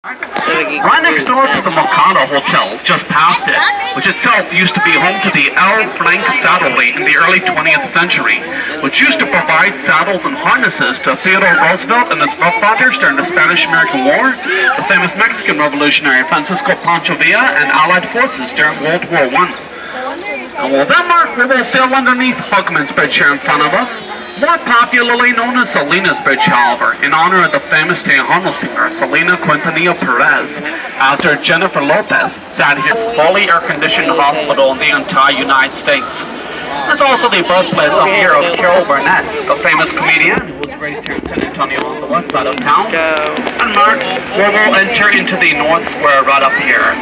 Right next door to the Mercado Hotel, just past it, which itself used to be home to the L. Blanc saddlery in the early 20th century, which used to provide saddles and harnesses to Theodore Roosevelt and his forefathers during the Spanish-American War, the famous Mexican Revolutionary Francisco Pancho Villa, and Allied forces during World War I. And with that mark, we will sail underneath Hookman's Bridge here in front of us, more popularly known as Salinas Bridge, however, in honor of the famous Tejano singer Selena Quintanilla Perez, after Jennifer Lopez sat his fully air-conditioned hospital in the entire United States. It's also the birthplace up here of Carol Burnett, the famous comedian who was raised here in San Antonio on the west side of town, and marks where we'll enter into the North Square right up here,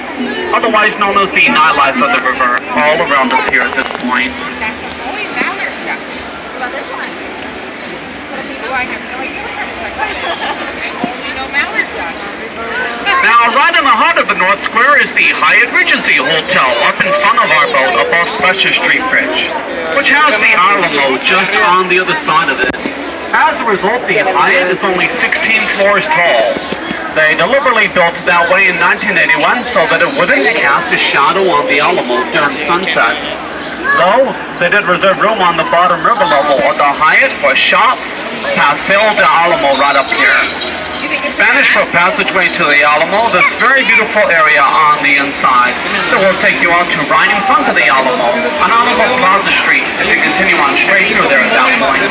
otherwise known as the nightlife of the river, all around us here at this point. Now, right in the heart of the North Square is the Hyatt Regency Hotel up in front of our boat above Fletcher Street Bridge, which has the Alamo just on the other side of it. As a result, the Hyatt is only 16 floors tall. They deliberately built it that way in 1981 so that it wouldn't cast a shadow on the Alamo during sunset. Though, they did reserve room on the bottom river level of the Hyatt for shops, Paseo de Alamo right up here. Spanish for passageway to the Alamo, this very beautiful area on the inside that will take you out to right in front of the Alamo, on Alamo Plaza Street, if you continue on straight through there at that point.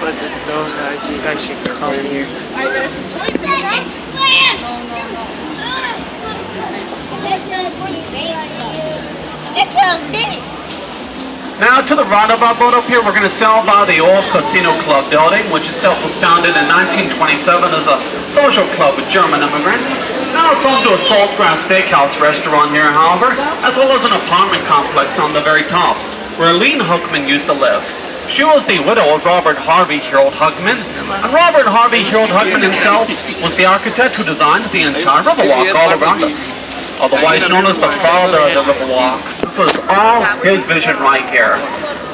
But it's so nice, you guys should come here. Now to the right of our boat up here, we're going to sail by the old Casino Club building, which itself was founded in 1927 as a social club with German immigrants. Now it's home to a Saltgrass Steakhouse restaurant here, however, as well as an apartment complex on the very top, where Lean Hookman used to live. She was the widow of Robert Harvey Harold Hugman, and Robert Harvey Harold Hugman himself was the architect who designed the entire Riverwalk all around us, otherwise known as the father of the Riverwalk. This was all his vision right here.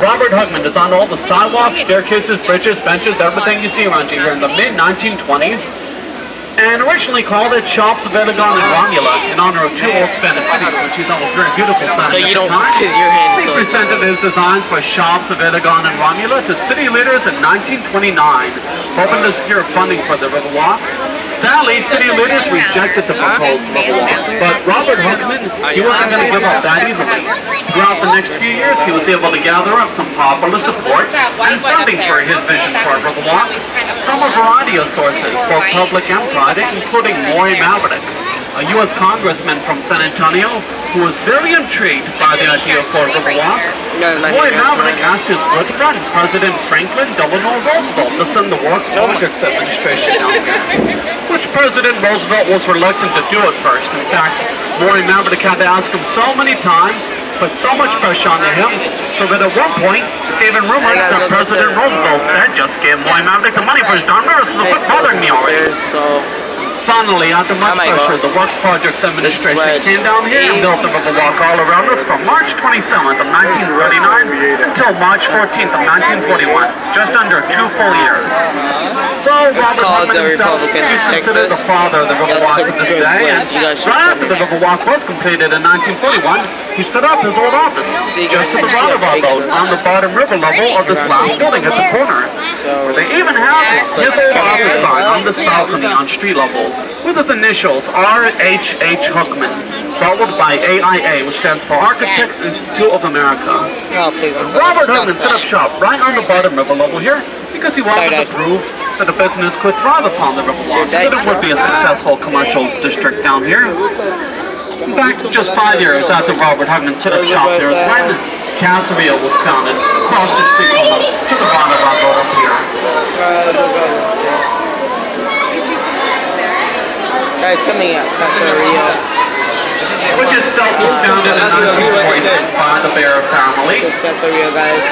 Robert Hugman designed all the sidewalks, staircases, bridges, benches, everything you see around you here in the mid-1920s, and originally called it Shops of Aragon and Romula in honor of two old Spanish cities, which he thought was very beautiful. So you don't kiss your hands. He presented his designs for Shops of Aragon and Romula to city leaders in 1929, hoping to secure funding for the Riverwalk. Sadly, city leaders rejected the proposed Riverwalk, but Robert Hugman, he wasn't going to give up that easily. Throughout the next few years, he was able to gather up some popular support and funding for his vision for a Riverwalk from a variety of sources, both public and private, including Maury Maverick, a U.S. congressman from San Antonio who was very intrigued by the idea for a Riverwalk. Maury Maverick asked his good friend, President Franklin Delano Roosevelt, to send the Work Projects Administration down here, which President Roosevelt was reluctant to do at first. In fact, Maury Maverick had to ask him so many times, put so much pressure on him, so that at one point, it's even rumored that President Roosevelt said, "Just give Maury Maverick the money for his darn rivers, so quit bothering me already." Finally, after much pressure, the Works Projects Administration came down here and built the Riverwalk all around us from March 27th of 1939 until March 14th of 1941, just under 2 full years. So Robert Hugman himself is considered the father of the Riverwalk to this day, and right after the Riverwalk was completed in 1941, he set up his old office just to the right of our boat on the bottom river level of this last building at the corner, where they even have his old office sign on this balcony on street level, with his initials R.H.H. Hookman, followed by AIA, which stands for Architects Institute of America. Robert Hookman set up shop right on the bottom river level here because he wanted to prove that a business could thrive upon the Riverwalk, that it would be a successful commercial district down here. In fact, just 5 years after Robert Hugman set up shop there is when Casaria was founded, across the street from us, to the bottom of our boat up here. Guys, coming up, Casaria. which itself was founded in 1946 by the Bear family. This Casario, guys.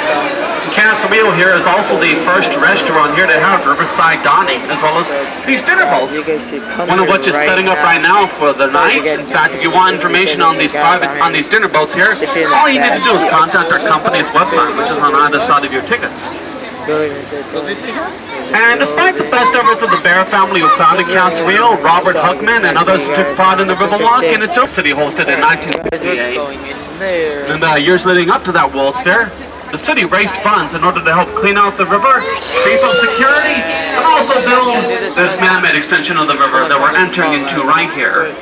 Casario here is also the first restaurant here to have riverside dining, as well as these dinner boats. You guys see, One of which is setting up right now for the night. In fact, if you want information on these dinner boats here, all you need to do is contact our company's website, which is on either side of your tickets. And despite the best efforts of the Bear family who founded Casario, Robert Huckman, and others who took part in the Riverwalk, in its own city hosted in 1958. And years leading up to that World's Fair, the city raised funds in order to help clean out the river, beef up security, and also build this man-made extension of the river that we're entering into right here,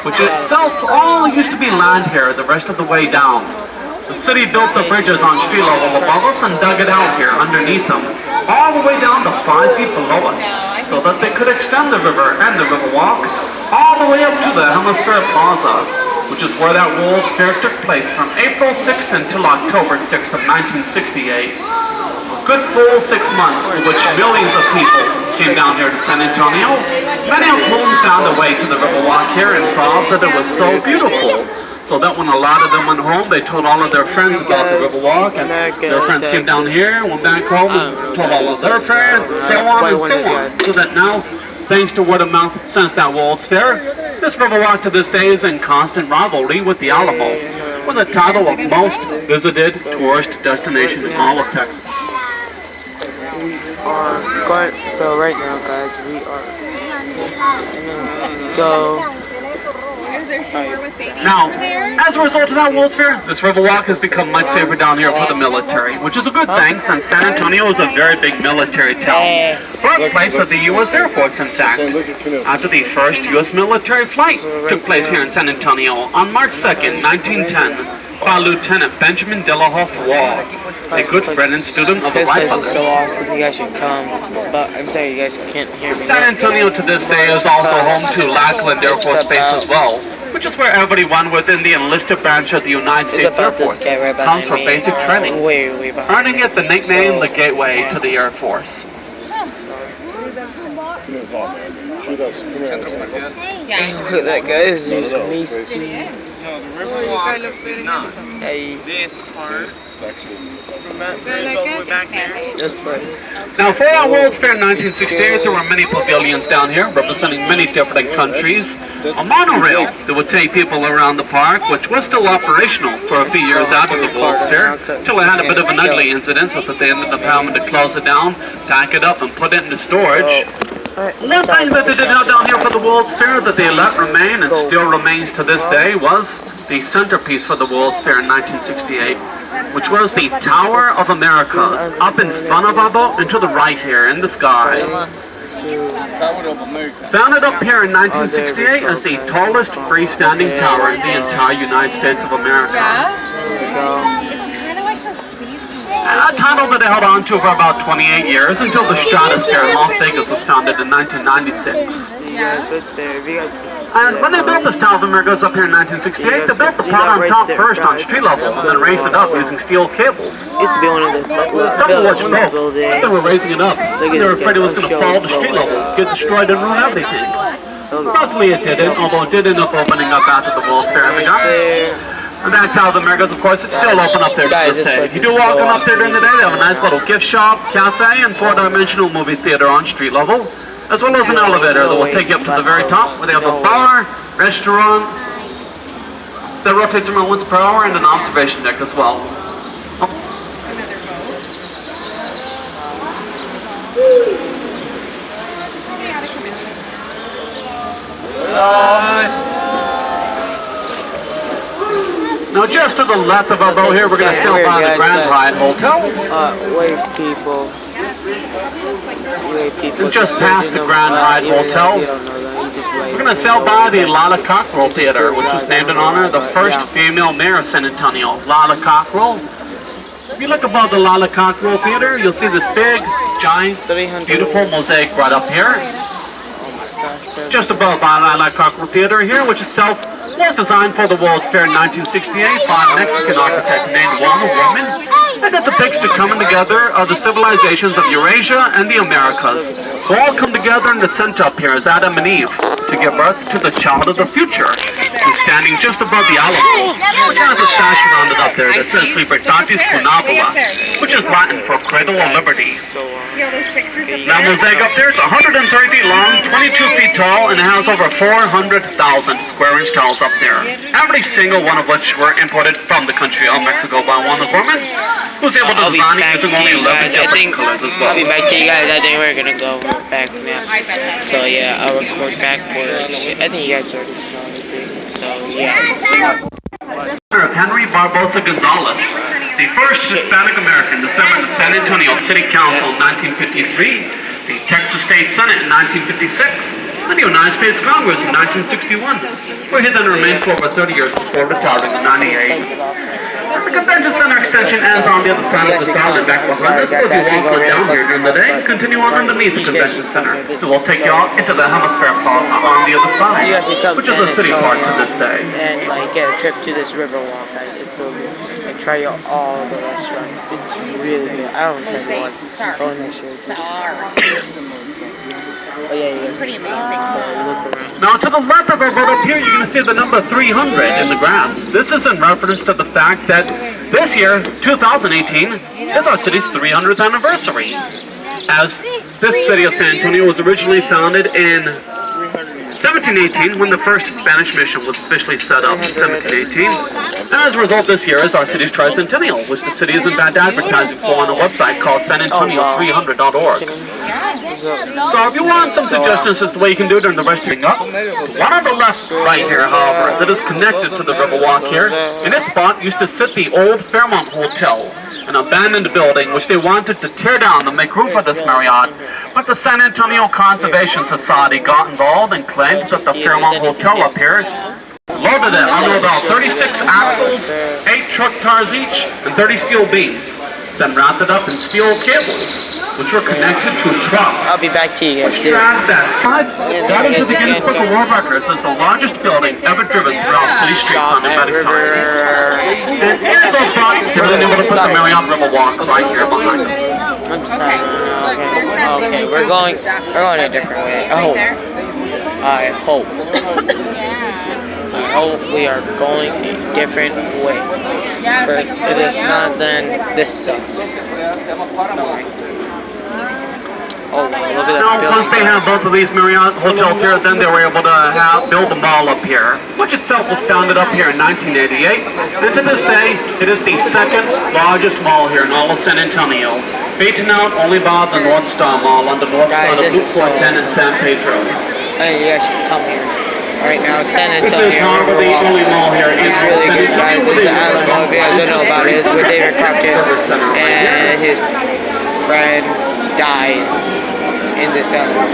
which itself all used to be land here the rest of the way down. The city built the bridges on street level above us and dug it out here underneath them, all the way down to 5 feet below us, so that they could extend the river and the Riverwalk all the way up to the Hemisphere Plaza, which is where that World's Fair took place from April 6th until October 6th of 1968. A good full 6 months in which millions of people came down here to San Antonio, many of whom found a way to the Riverwalk here and thought that it was so beautiful. So that when a lot of them went home, they told all of their friends about the Riverwalk, and their friends came down here, went back home, and told all of their friends, and so on and so on. So that now, thanks to word of mouth since that World's Fair, this Riverwalk to this day is in constant rivalry with the Alamo, with the title of most visited tourist destination in all of Texas. So right now, guys, we are go. Now, as a result of that World's Fair, this Riverwalk has become much safer down here for the military, which is a good thing since San Antonio is a very big military town. Birthplace of the U.S. Air Force, in fact, after the first U.S. military flight took place here in San Antonio on March 2nd, 1910, by Lieutenant Benjamin De La Hoff Wall, a good friend and student of the Wright brothers. This place is so awesome, you guys should come, but I'm sorry you guys can't hear me. San Antonio to this day is also home to Lackland Air Force Base as well, which is where everyone within the enlisted branch of the United States Air Force comes for basic training, earning it the nickname the Gateway to the Air Force. Look at that, guys. There's me see. No, the Riverwalk is not. Hey. This part section from that bridge all the way back there. That's funny. Now, for our World's Fair in 1968, there were many pavilions down here representing many different countries. A monorail that would take people around the park, which was still operational for a few years after the World's Fair, until it had a bit of an ugly incident, so that they ended up having to close it down, pack it up, and put it into storage. One thing that they did have down here for the World's Fair that they let remain and still remains to this day was the centerpiece for the World's Fair in 1968, which was the Tower of Americas, up in front of our boat and to the right here in the sky. Founded up here in 1968 as the tallest freestanding tower in the entire United States of America. A title that they held on to for about 28 years until the Stratosphere in Las Vegas was founded in 1996. And when they built this Tower of Americas up here in 1968, they built the part on top first on street level and then raised it up using steel cables. Used to be one of the Some of which broke. They were raising it up. They were afraid it was going to fall to street level, get destroyed and ruin everything. Luckily it didn't, although it did end up opening up after the World's Fair began. And that Tower of Americas, of course, it's still open up there to this day. If you do walk on up there during the day, they have a nice little gift shop, cafe, and 4-dimensional movie theater on street level, as well as an elevator that will take you up to the very top, where they have a bar, restaurant, that rotates around once per hour, and an observation deck as well. Now, just to the left of our boat here, we're going to sail by the Grand Hyatt Hotel. Wave people. And just past the Grand Hyatt Hotel, we're going to sail by the Lala Cockrell Theater, which was named in honor of the first female mayor of San Antonio, Lala Cockrell. If you look above the Lala Cockrell Theater, you'll see this big, giant, beautiful mosaic right up here. Just above the Lala Cockrell Theater here, which itself was designed for the World's Fair in 1968 by a Mexican architect named Juan Roman, and it depicts the coming together of the civilizations of Eurasia and the Americas, who all come together in the center up here as Adam and Eve to give birth to the child of the future. who's standing just above the Alamo, which has a sash around it up there that says Libertatis Funabula, which is Latin for Cradle of Liberty. That mosaic up there is 130 feet long, 22 feet tall, and it has over 400,000 square inch tiles up there. Every single one of which were imported from the country of Mexico by one of the foremen, who was able to design it using only 11 different colors as well. I'll be back to you guys. I think we're gonna go back now. So yeah, I'll record backwards. I think you guys already saw it. So yeah. Of Henry Barbosa Gonzalez, the first Hispanic American to serve in the San Antonio City Council in 1953, the Texas State Senate in 1956, and the United States Congress in 1961, where he then remained for over 30 years before retiring in 98. The convention center extension ends on the other side of the town and back behind us. If you walk on down here during the day, continue on underneath the convention center. So we'll take you out into the Hemisphere Plaza on the other side, which is a city park to this day. And like get a trip to this riverwalk. Like try out all the restaurants. It's really good. I don't try one. Oh, make sure. Oh yeah, Pretty amazing. Now to the left of our road up here, you're going to see the number 300 in the grass. This is in reference to the fact that this year, 2018, is our city's 300th anniversary. As this city of San Antonio was originally founded in 1718, when the first Spanish mission was officially set up in 1718. And as a result, this year is our city's tricentennial, which the city is in fact advertising for on a website called sanantonio300.org. So if you want some suggestions as to what you can do during the rest of the up, one on the left right here, however, that is connected to the Riverwalk here, in its spot used to sit the old Fairmont Hotel, an abandoned building which they wanted to tear down to make room for this Marriott. But the San Antonio Conservation Society got involved and claimed that the Fairmont Hotel up here loaded it under about 36 axles, 8 truck tires each, and 30 steel beams. Then wrapped it up in steel cables, which were connected to a truck. I'll be back to you guys soon. That into the Guinness Book of World Records as the largest building ever driven throughout city streets on pneumatic tires. And here's our spot where they're able to put the Marriott Riverwalk right here behind us. Okay, we're going a different way. I hope we are going a different way. If it's not, then this sucks. Oh, look at that Now, building. once they have both of these Marriott hotels here, then they were able to build a mall up here, which itself was founded up here in 1988. And to this day, it is the second largest mall here in all of San Antonio, beaten out only by the North Star Mall on the north side of Loop 410 and San Pedro. Hey, you guys should come here. Right now, San This is, Antonio. however, the only mall here in It's really good, guys. There's the island mall. If you guys don't know about it, it's where David Crockett and his friend died in this island.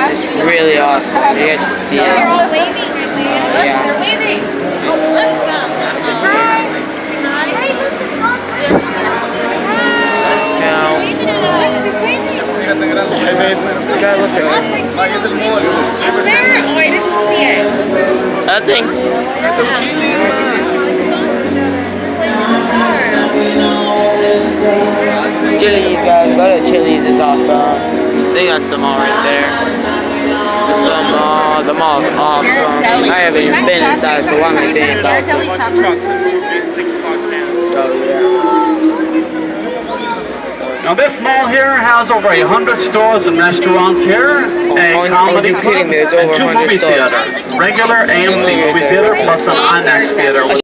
It's really awesome. You guys should see it. Yeah. Now, this guy looked at him. I didn't see it. That thing. Chili's, guys. Go to Chili's. It's awesome. They got some mall right there. The mall's awesome. I haven't even been inside, so why am I saying it's awesome? So yeah. Now this mall here has over 100 stores and restaurants here, a comedy club, and 2 movie theaters, regular AMC movie theater plus an IMAX theater.